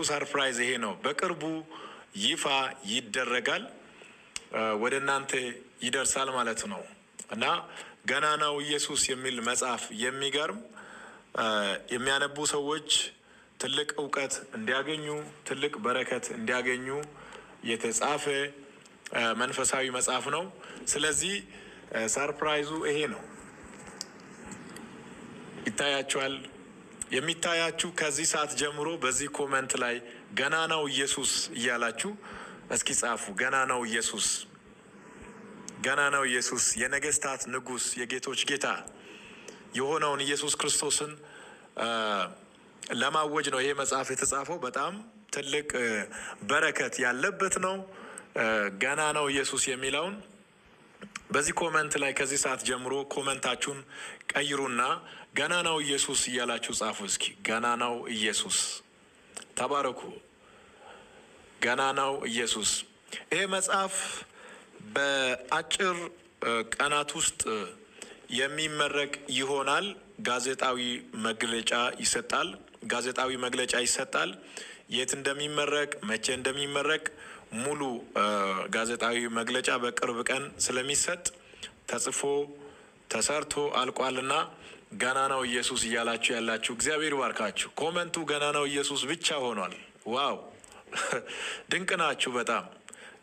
ሰርፕራይዝ ይሄ ነው። በቅርቡ ይፋ ይደረጋል፣ ወደ እናንተ ይደርሳል ማለት ነው እና ገናናው ኢየሱስ የሚል መጽሐፍ የሚገርም የሚያነቡ ሰዎች ትልቅ እውቀት እንዲያገኙ ትልቅ በረከት እንዲያገኙ የተጻፈ መንፈሳዊ መጽሐፍ ነው። ስለዚህ ሰርፕራይዙ ይሄ ነው። ይታያችኋል። የሚታያችሁ ከዚህ ሰዓት ጀምሮ በዚህ ኮመንት ላይ ገናናው ኢየሱስ እያላችሁ እስኪ ጻፉ። ገናናው ኢየሱስ፣ ገናናው ኢየሱስ የነገስታት ንጉስ የጌቶች ጌታ የሆነውን ኢየሱስ ክርስቶስን ለማወጅ ነው ይሄ መጽሐፍ የተጻፈው። በጣም ትልቅ በረከት ያለበት ነው። ገናናው ኢየሱስ የሚለውን በዚህ ኮመንት ላይ ከዚህ ሰዓት ጀምሮ ኮመንታችሁን ቀይሩና ገናናው ኢየሱስ እያላችሁ ጻፉ። እስኪ ገናናው ኢየሱስ፣ ተባረኩ። ገናናው ኢየሱስ። ይሄ መጽሐፍ በአጭር ቀናት ውስጥ የሚመረቅ ይሆናል። ጋዜጣዊ መግለጫ ይሰጣል። ጋዜጣዊ መግለጫ ይሰጣል። የት እንደሚመረቅ መቼ እንደሚመረቅ ሙሉ ጋዜጣዊ መግለጫ በቅርብ ቀን ስለሚሰጥ ተጽፎ ተሰርቶ አልቋልና ገናናው ኢየሱስ እያላችሁ ያላችሁ እግዚአብሔር ይባርካችሁ። ኮመንቱ ገናናው ኢየሱስ ብቻ ሆኗል። ዋው ድንቅ ናችሁ በጣም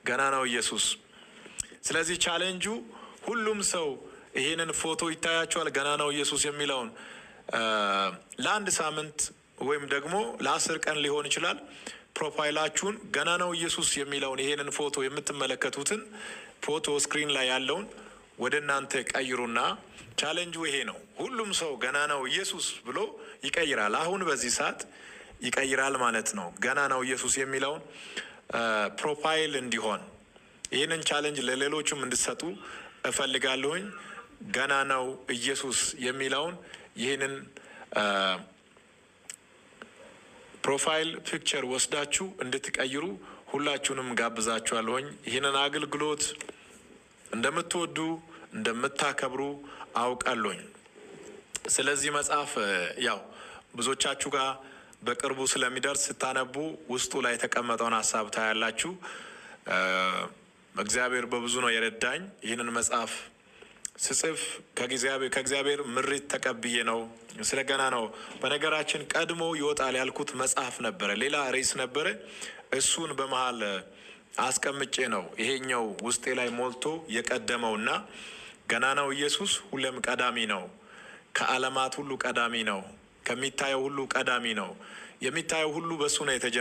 ገናናው ኢየሱስ። ስለዚህ ቻሌንጁ ሁሉም ሰው ይሄንን ፎቶ ይታያቸዋል። ገናናው ኢየሱስ የሚለውን ለአንድ ሳምንት ወይም ደግሞ ለ10 ቀን ሊሆን ይችላል። ፕሮፋይላችሁን ገናናው ኢየሱስ የሚለውን ይሄንን ፎቶ የምትመለከቱትን ፎቶ ስክሪን ላይ ያለውን ወደ እናንተ ቀይሩና ቻሌንጁ ይሄ ነው። ሁሉም ሰው ገናናው ኢየሱስ ብሎ ይቀይራል። አሁን በዚህ ሰዓት ይቀይራል ማለት ነው። ገናናው ኢየሱስ የሚለውን ፕሮፋይል እንዲሆን ይህንን ቻሌንጅ ለሌሎችም እንድትሰጡ እፈልጋለሁኝ። ገናናው ኢየሱስ የሚለውን ይህንን ፕሮፋይል ፒክቸር ወስዳችሁ እንድትቀይሩ ሁላችሁንም ጋብዛችኋለሁኝ። ይህንን አገልግሎት እንደምትወዱ እንደምታከብሩ አውቃለሁኝ። ስለዚህ መጽሐፍ ያው ብዙዎቻችሁ ጋር በቅርቡ ስለሚደርስ ስታነቡ ውስጡ ላይ የተቀመጠውን ሀሳብ ታያላችሁ። እግዚአብሔር በብዙ ነው የረዳኝ። ይህንን መጽሐፍ ስጽፍ ከእግዚአብሔር ምሪት ተቀብዬ ነው። ስለ ገናናው በነገራችን ቀድሞ ይወጣል ያልኩት መጽሐፍ ነበረ፣ ሌላ ርዕስ ነበረ። እሱን በመሀል አስቀምጬ ነው ይሄኛው ውስጤ ላይ ሞልቶ የቀደመውና ገናናው ኢየሱስ ሁሌም ቀዳሚ ነው። ከዓለማት ሁሉ ቀዳሚ ነው። ከሚታየው ሁሉ ቀዳሚ ነው። የሚታየው ሁሉ በሱ ነው የተጀመረው።